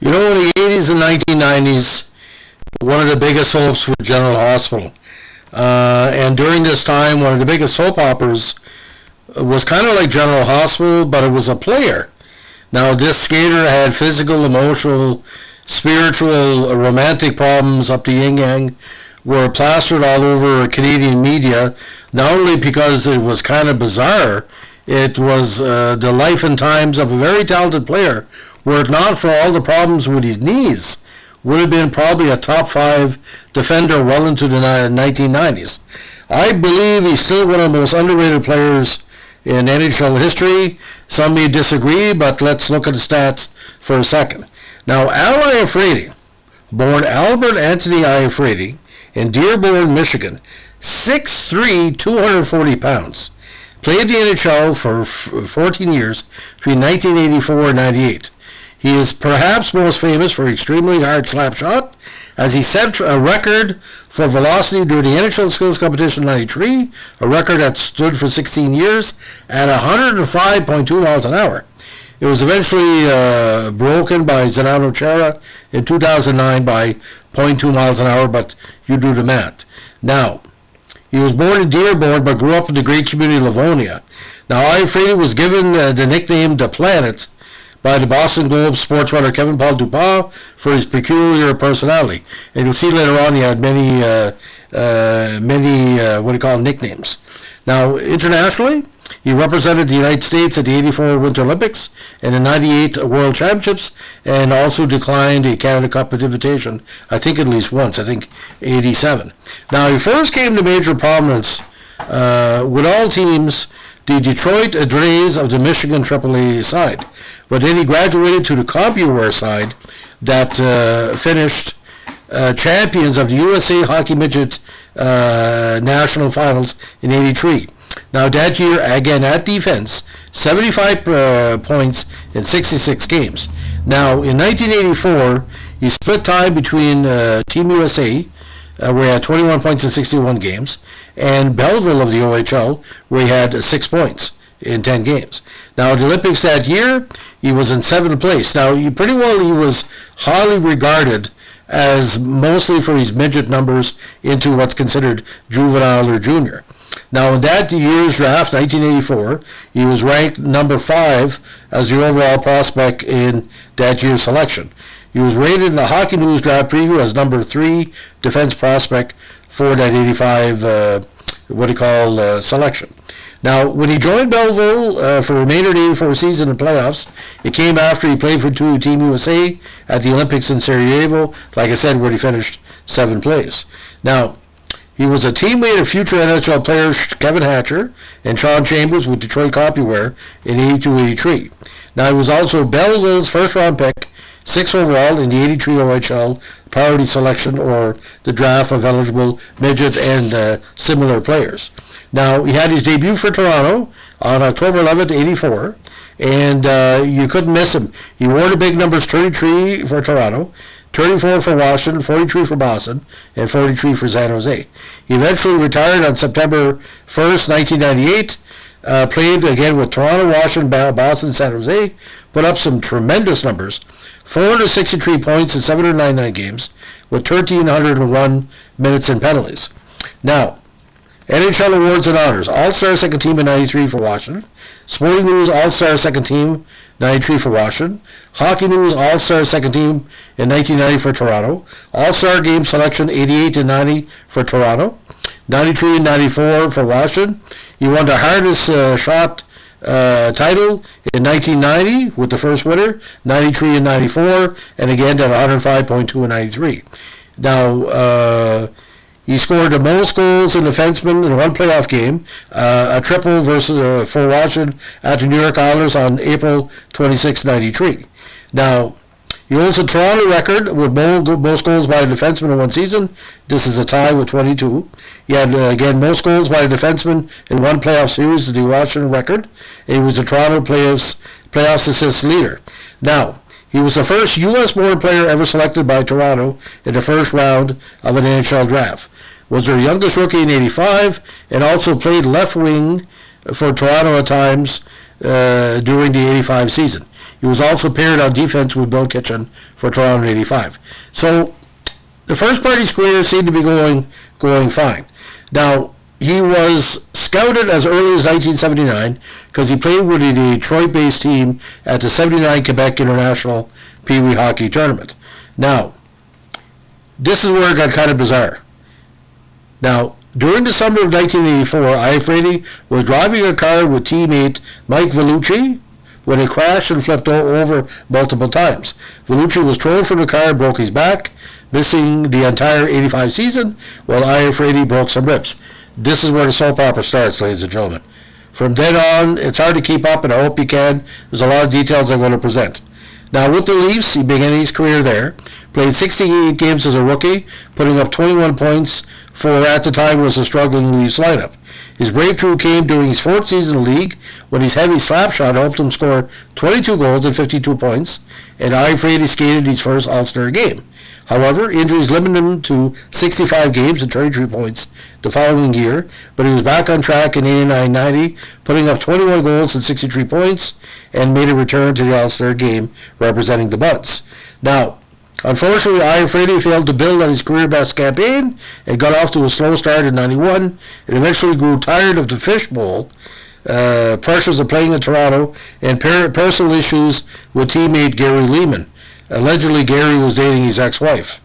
You know, in the 80s and 1990s, one of the biggest soaps was General Hospital. And during this time, one of the biggest soap operas was kind of like General Hospital, but it was a player. Now, this skater had physical, emotional, spiritual, romantic problems up to yin yang, were plastered all over Canadian media, not only because it was kind of bizarre, it was the life and times of a very talented player. Were it not for all the problems with his knees, would have been probably a top 5 defender well into the 1990s. I believe he's still one of the most underrated players in NHL history. Some may disagree, but let's look at the stats for a second. Now, Al Iafrate, born Albert Anthony Iafrate in Dearborn, Michigan, 6'3", 240 pounds. Played the NHL for 14 years between 1984 and 98. He is perhaps most famous for extremely hard slap shot, as he set a record for velocity during the NHL Skills Competition 93, a record that stood for 16 years, at 105.2 miles an hour. It was eventually broken by Zdeno Chara in 2009 by 0.2 miles an hour, but you do the math. Now, he was born in Dearborn, but grew up in the great community of Livonia. Now, Iafrate was given the nickname The Planet by the Boston Globe sports writer Kevin Paul Dupont for his peculiar personality. And you'll see later on he had many nicknames. Now, internationally, he represented the United States at the 84 Winter Olympics and the 98 World Championships, and also declined a Canada Cup invitation, I think at least once, I think 87. Now, he first came to major prominence with all teams, the Detroit Drays of the Michigan AAA side. But then he graduated to the CompuWare side that finished champions of the USA Hockey Midget National Finals in 83. Now that year, again at defense, 75 points in 66 games. Now in 1984, he split time between Team USA, where he had 21 points in 61 games, and Belleville of the OHL, where he had 6 points in 10 games. Now at the Olympics that year, he was in 7th place. Now he was highly regarded as mostly for his midget numbers into what's considered juvenile or junior. Now in that year's draft, 1984, he was ranked number 5 as the overall prospect in that year's selection. He was rated in the Hockey News draft preview as number 3 defense prospect for that 85 selection. Now, when he joined Belleville for the remainder of the 84 season and playoffs, it came after he played for Team USA at the Olympics in Sarajevo, like I said, where he finished 7th place. Now, he was a teammate of future NHL players Kevin Hatcher and Sean Chambers with Detroit CompuWare in 82-83. Now, he was also Belleville's first-round pick, 6th overall in the 83 OHL priority selection, or the draft of eligible midget and similar players. Now, he had his debut for Toronto on October 11th, 84, and you couldn't miss him. He wore the big numbers 33 for Toronto, 34 for Washington, 43 for Boston, and 43 for San Jose. He eventually retired on September 1st, 1998, played again with Toronto, Washington, Boston, San Jose, put up some tremendous numbers, 463 points in 799 games, with 1,301 minutes and penalties. Now, NHL awards and honors. All-Star second team in 93 for Washington. Sporting News All-Star second team, 93 for Washington. Hockey News All-Star second team in 1990 for Toronto. All-Star game selection 88 and 90 for Toronto. 93 and 94 for Washington. He won the hardest shot title in 1990 with the first winner, 93 and 94, and again at 105.2 and 93. Now, he scored the most goals in defenseman in one playoff game, a triple for Washington at the New York Islanders on April 26, 93. Now, he holds a Toronto record with most goals by a defenseman in one season. This is a tie with 22. He had, again, most goals by a defenseman in one playoff series, the Washington record. And he was the Toronto playoffs assist leader. Now, he was the first U.S.-born player ever selected by Toronto in the first round of an NHL draft. Was their youngest rookie in 85, and also played left wing for Toronto at times during the 85 season. He He was also paired on defense with Bill Kitchen for Toronto in '85. So the first part of his career seemed to be going fine. Now, he was scouted as early as 1979 because he played with a Detroit-based team at the '79 Quebec International Pee Wee Hockey Tournament. Now, this is where it got kind of bizarre. Now, during the summer of 1984, Iafrate was driving a car with teammate Mike Vellucci when it crashed and flipped over multiple times. Vellucci was thrown from the car and broke his back, missing the entire '85 season, while Iafrate broke some ribs. This is where the soap opera starts, ladies and gentlemen. From then on, it's hard to keep up, and I hope you can. There's a lot of details I'm going to present. Now, with the Leafs, he began his career there, played 68 games as a rookie, putting up 21 points for, at the time, was a struggling Leafs lineup. His breakthrough came during his fourth season in the league, when his heavy slap shot helped him score 22 goals and 52 points, and Iafrate skated his first All-Star game. However, injuries limited him to 65 games and 33 points the following year, but he was back on track in '89-90, putting up 21 goals and 63 points, and made a return to the All-Star game representing the Buds. Now, unfortunately, Iafrate failed to build on his career best campaign and got off to a slow start in '91, and eventually grew tired of the fishbowl pressures of playing in Toronto and personal issues with teammate Gary Lehman. Allegedly, Gary was dating his ex-wife.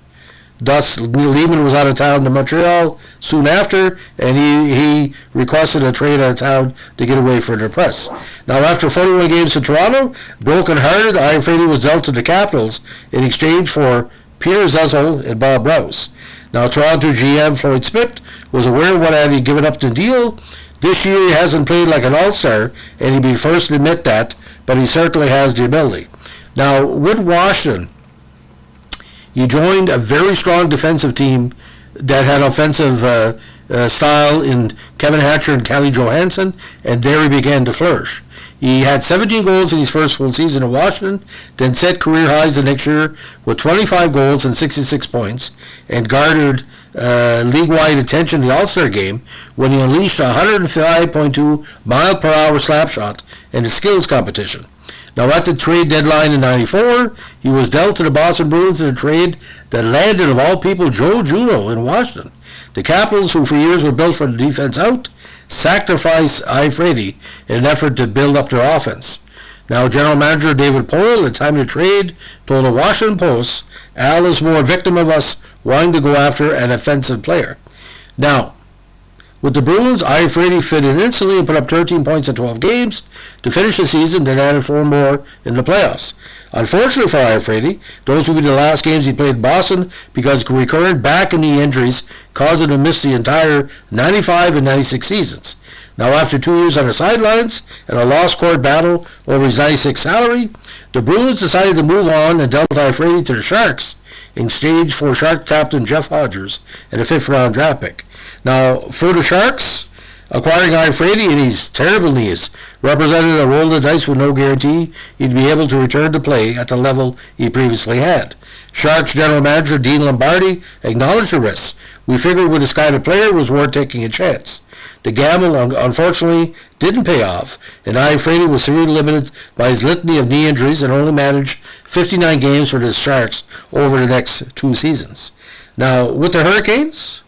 Thus, Lehman was out of town to Montreal soon after, and he requested a trade out of town to get away from the press. Now, after 41 games in Toronto, broken-hearted, Iafrate was dealt to the Capitals in exchange for Peter Zezel and Bob Rouse. Now, Toronto GM Floyd Smith was aware of what had he given up the deal. This year, he hasn't played like an all-star, and he'd be the first to admit that, but he certainly has the ability. Now, with Washington, he joined a very strong defensive team that had offensive style in Kevin Hatcher and Calle Johansson, and there he began to flourish. He had 17 goals in his first full season in Washington, then set career highs the next year with 25 goals and 66 points, and garnered league-wide attention in the All-Star game when he unleashed a 105.2 mile-per-hour slap shot in the skills competition. Now, at the trade deadline in '94, he was dealt to the Boston Bruins in a trade that landed, of all people, Joe Juno in Washington. The Capitals, who for years were built from the defense out, sacrificed Iafrate in an effort to build up their offense. Now, General Manager David Poile, at the time of the trade, told the Washington Post, "Al is more a victim of us wanting to go after an offensive player." Now, with the Bruins, Iafrate fit in instantly and put up 13 points in 12 games to finish the season, then added 4 more in the playoffs. Unfortunately for Iafrate, those would be the last games he played in Boston because recurrent back and knee injuries caused him to miss the entire '95 and '96 seasons. Now, after 2 years on the sidelines and a lost court battle over his '96 salary, the Bruins decided to move on and dealt Iafrate to the Sharks in exchange for Shark captain Jeff Hodgers and a 5th-round draft pick. Now, for the Sharks, acquiring Iafrate and his terrible knees represented a roll of the dice with no guarantee he'd be able to return to play at the level he previously had. Sharks general manager Dean Lombardi acknowledged the risks. "We figured with this kind of player it was worth taking a chance." The gamble, unfortunately, didn't pay off, and Iafrate was severely limited by his litany of knee injuries and only managed 59 games for the Sharks over the next 2 seasons. Now, with the Hurricanes,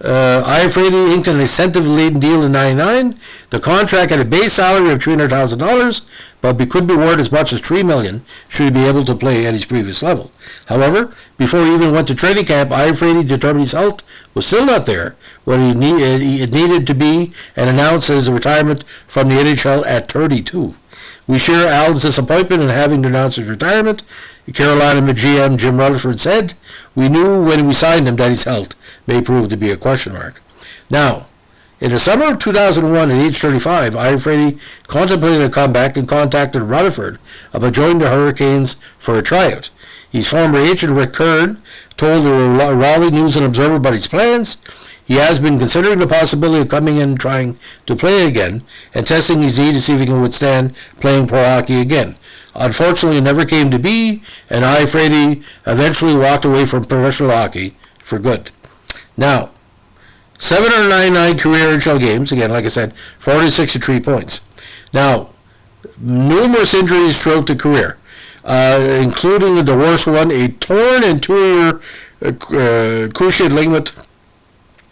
Iafrate inked an incentive-laden deal in '99. The contract had a base salary of $300,000, but could be worth as much as $3 million should he be able to play at his previous level. However, before he even went to training camp, Iafrate determined his health was still not there when it needed to be, and announced his retirement from the NHL at 32. "We share Al's disappointment in having to announce his retirement," Carolina GM Jim Rutherford said. "We knew when we signed him that his health may prove to be a question mark." Now, in the summer of 2001, at age 35, Iafrate contemplated a comeback and contacted Rutherford about joining the Hurricanes for a tryout. His former agent, Rick Kern, told the Raleigh News and Observer about his plans. He has been considering the possibility of coming in and trying to play again and testing his knee to see if he can withstand playing pro hockey again. Unfortunately, it never came to be, and Iafrate eventually walked away from professional hockey for good. Now, 799 career NHL games, again, like I said, 463 points. Now, numerous injuries throughout the career. including the worst one, a torn anterior cruciate ligament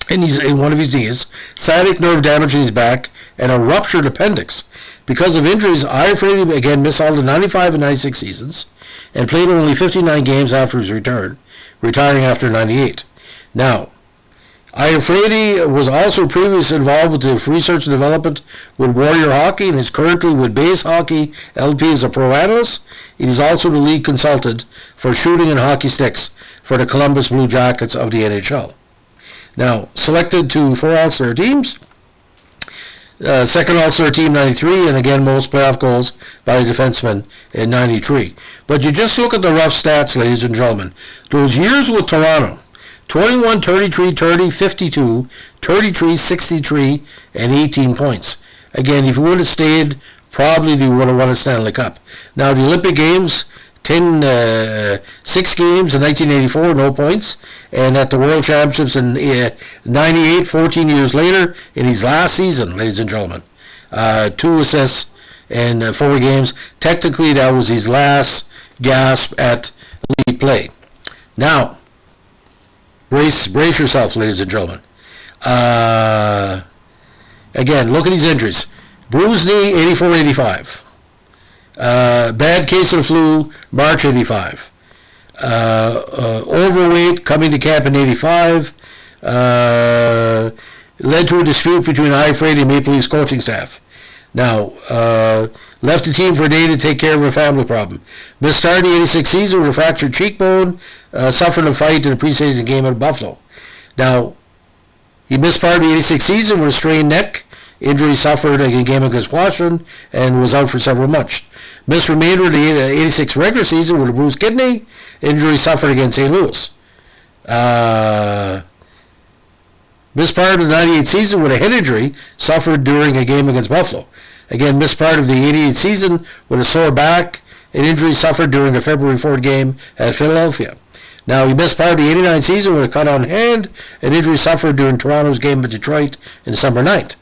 in one of his knees, sciatic nerve damage in his back, and a ruptured appendix. Because of injuries, Iafrate again missed all the 95 and 96 seasons and played only 59 games after his return, retiring after 98. Now, Iafrate was also previously involved with the research and development with Warrior Hockey and is currently with Base Hockey LP as a pro analyst. He is also the lead consultant for shooting and hockey sticks for the Columbus Blue Jackets of the NHL. Now, selected to 4 All-Star teams. Second All-Star team 93, and again most playoff goals by a defenseman in 93. But you just look at the rough stats, ladies and gentlemen. Those years with Toronto, 21, 33, 30, 52, 33, 63, and 18 points. Again, if he would have stayed, probably he would have won a Stanley Cup. Now, the Olympic Games, 6 games in 1984, no points. And at the World Championships in 98, 14 years later, in his last season, ladies and gentlemen, 2 assists in 4 games. Technically, that was his last gasp at elite play. Now, brace yourself, ladies and gentlemen. Again, look at these injuries. Bruised knee, 84-85. Bad case of the flu, March 85. Overweight, coming to camp in 85. Led to a dispute between Iafrate and Maple Leafs coaching staff. Now, left the team for a day to take care of a family problem. Missed start the 86 season with a fractured cheekbone, suffered a fight in a preseason game at Buffalo. Now, he missed part of the 86 season with a strained neck. Injury suffered in a game against Washington and was out for several months. Missed remainder of the 86 regular season with a bruised kidney. Injury suffered against St. Louis. Missed part of the 98 season with a head injury suffered during a game against Buffalo. Again, missed part of the 88 season with a sore back. An injury suffered during the February 4th game at Philadelphia. Now, he missed part of the 89 season with a cut on hand. An injury suffered during Toronto's game at Detroit on December 9th.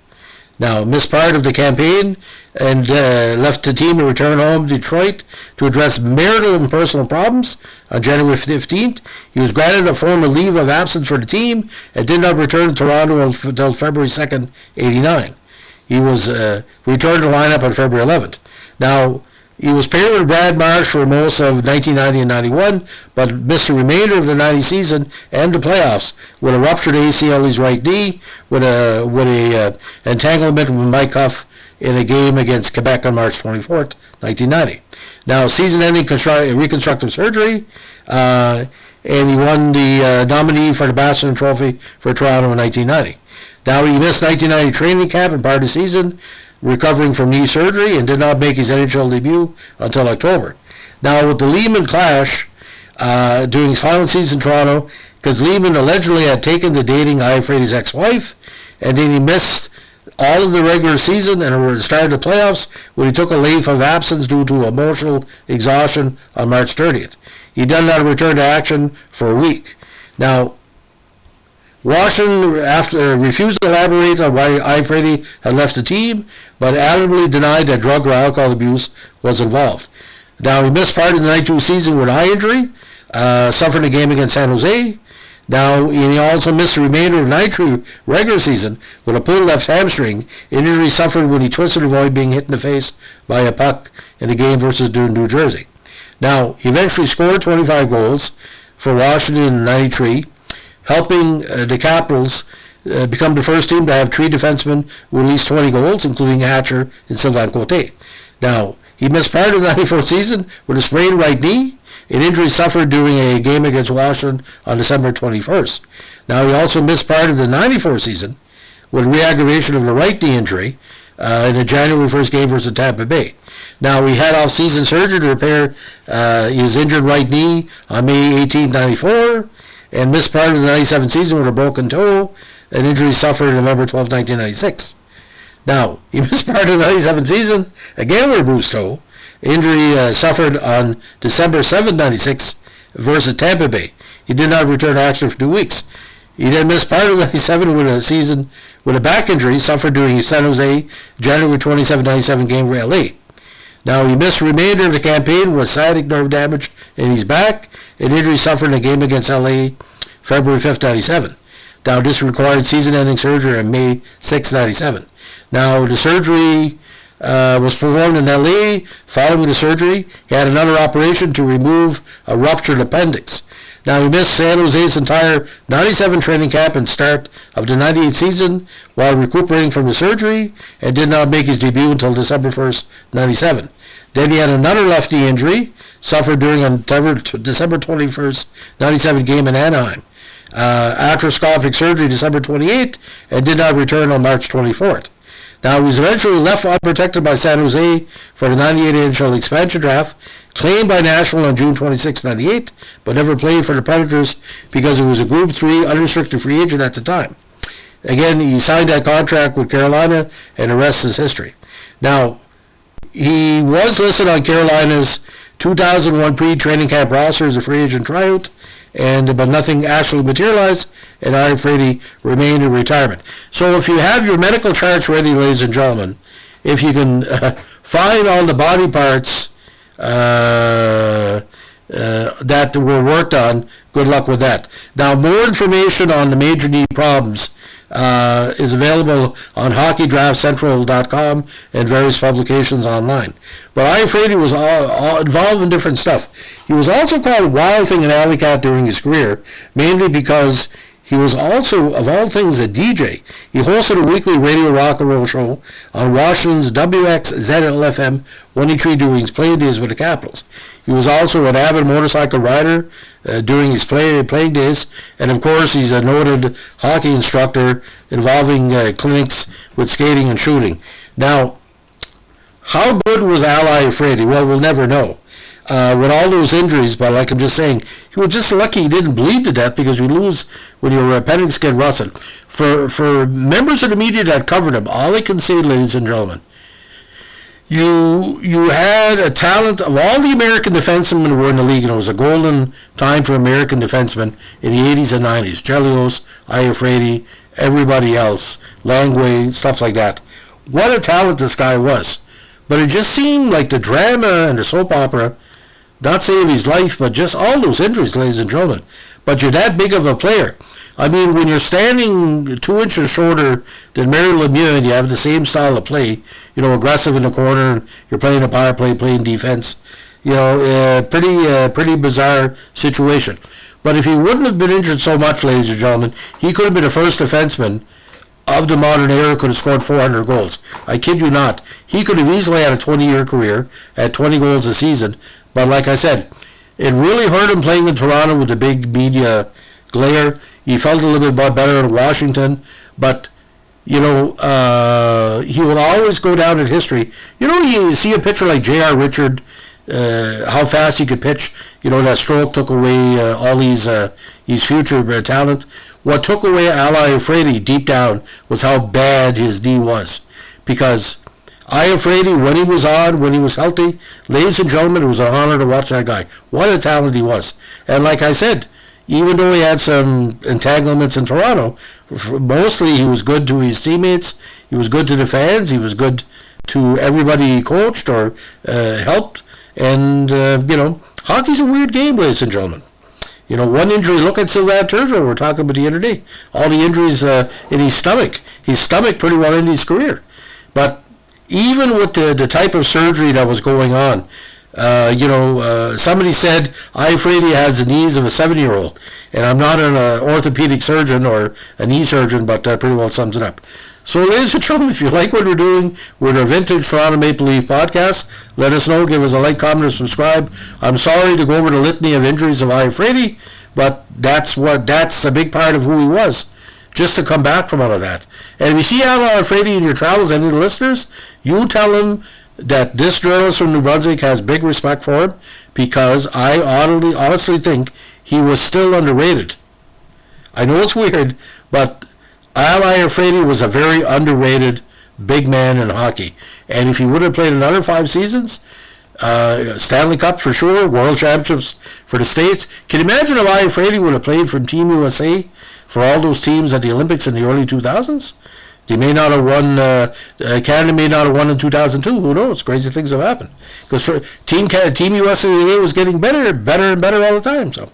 Now, missed part of the campaign and left the team to return home to Detroit to address marital and personal problems on January 15th. He was granted a formal leave of absence for the team and did not return to Toronto until February 2nd, 89. He was returned to the lineup on February 11th. Now, he was paired with Brad Marsh for most of 1990 and 91, but missed the remainder of the 90 season and the playoffs with a ruptured ACL in his right knee, with a entanglement with Mike Huff in a game against Quebec on March 24th, 1990. Now, season-ending reconstructive surgery, and he won the nominee for the Bassett Trophy for Toronto in 1990. Now, he missed 1990 training camp and part of the season, recovering from knee surgery, and did not make his NHL debut until October. Now, with the Lehman clash during his final season in Toronto, because Lehman allegedly had taken to dating Iafrate's ex-wife, and then he missed all of the regular season and started the playoffs when he took a leave of absence due to emotional exhaustion on March 30th. He did not return to action for a week. Now, Washington refused to elaborate on why Iafrate had left the team, but adamantly denied that drug or alcohol abuse was involved. Now, he missed part of the 92 season with eye injury, suffered a game against San Jose. Now, he also missed the remainder of the 93 regular season with a pulled left hamstring, an injury suffered when he twisted to avoid being hit in the face by a puck in a game versus New Jersey. Now, he eventually scored 25 goals for Washington in 93, helping the Capitals become the first team to have 3 defensemen with at least 20 goals, including Hatcher and Sylvain Cote. Now, he missed part of the 94 season with a sprained right knee, an injury suffered during a game against Washington on December 21st. Now, he also missed part of the 94 season with re-aggravation of the right knee injury in the January 1st game versus Tampa Bay. Now, he had off-season surgery to repair his injured right knee on May 18, 94, and missed part of the 97 season with a broken toe, an injury suffered on November 12, 1996. Now, he missed part of the 97 season, again with a bruised toe. Injury suffered on December 7, 96 versus Tampa Bay. He did not return to action for 2 weeks. He then missed part of the 97 with a season with a back injury suffered during his San Jose January 27, 97 game for LA. Now, he missed the remainder of the campaign with sciatic nerve damage in his back, an injury suffered in a game against LA February 5th, 97. Now, this required season-ending surgery on May 6, 97. Now, the surgery was performed in LA. Following the surgery, he had another operation to remove a ruptured appendix. Now, he missed San Jose's entire 97 training camp and start of the 98 season while recuperating from the surgery and did not make his debut until December 1st, 97. Then he had another left knee injury, suffered during a December 21st, 97 game in Anaheim. Arthroscopic surgery December 28th and did not return on March 24th. Now, he was eventually left unprotected by San Jose for the 98 NHL expansion draft, claimed by Nashville on June 26, 98, but never played for the Predators because he was a Group 3 unrestricted free agent at the time. Again, he signed that contract with Carolina, and the rest is history. Now, he was listed on Carolina's 2001 pre-training camp roster as a free agent tryout, but nothing actually materialized, and Iafrate remained in retirement. So if you have your medical charts ready, ladies and gentlemen, if you can find all the body parts that were worked on, good luck with that. Now, more information on the major knee problems is available on hockeydraftcentral.com and various publications online. But Iafrate was all involved in different stuff. He was also called Wild Thing and Alley Cat during his career, mainly because he was also, of all things, a DJ. He hosted a weekly radio rock and roll show on Washington's WXZL-FM when he treated during his playing days with the Capitals. He was also an avid motorcycle rider during his playing days, and of course he's a noted hockey instructor involving clinics with skating and shooting. Now, how good was Al Iafrate? Well, we'll never know. With all those injuries, but like I'm just saying, he was just lucky he didn't bleed to death, because you lose when your appendix get rusted. For members of the media that covered him, all I can say, ladies and gentlemen, you had a talent of all the American defensemen who were in the league, and it was a golden time for American defensemen in the 80s and 90s. Chelios, Iafrate, everybody else, Langway, stuff like that. What a talent this guy was. But it just seemed like the drama and the soap opera, not saving his life, but just all those injuries, ladies and gentlemen. But you're that big of a player. I mean, when you're standing 2 inches shorter than Mario Lemieux and you have the same style of play, aggressive in the corner, you're playing a power play, playing defense, pretty bizarre situation. But if he wouldn't have been injured so much, ladies and gentlemen, he could have been the first defenseman of the modern era, could have scored 400 goals. I kid you not. He could have easily had a 20-year career at 20 goals a season. But like I said, it really hurt him playing in Toronto with the big media glare. He felt a little bit better in Washington. But, he will always go down in history. You see a pitcher like J.R. Richard, how fast he could pitch. That stroke took away all his future talent. What took away Al Iafrate deep down was how bad his knee was. Because Iafrate, when he was on, when he was healthy, ladies and gentlemen, it was an honor to watch that guy. What a talent he was. And like I said, even though he had some entanglements in Toronto, mostly he was good to his teammates, he was good to the fans, he was good to everybody he coached or helped. And, hockey's a weird game, ladies and gentlemen. One injury, look at Sylvain Turgeon, we were talking about the other day. All the injuries in his stomach. His stomach pretty well ended his career. But even with the type of surgery that was going on, somebody said Iafrate has the knees of a 7-year-old. And I'm not an orthopedic surgeon or a knee surgeon, but that pretty well sums it up. So, ladies and gentlemen, if you like what we're doing with our Vintage Toronto Maple Leaf podcast, let us know. Give us a like, comment, or subscribe. I'm sorry to go over the litany of injuries of Iafrate, but that's a big part of who he was, just to come back from all of that. And if you see Al Iafrate in your travels, any of the listeners, you tell him that this journalist from New Brunswick has big respect for him, because I honestly think he was still underrated. I know it's weird, but Al Iafrate was a very underrated big man in hockey. And if he would have played another 5 seasons, Stanley Cup for sure, World Championships for the States. Can you imagine if Iafrate would have played from Team USA for all those teams at the Olympics in the early 2000s? He may not have won. Canada may not have won in 2002. Who knows? Crazy things have happened because Team USA was getting better and better all the time. So,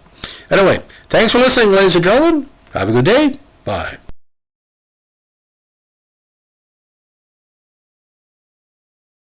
anyway, thanks for listening, ladies and gentlemen. Have a good day. Bye.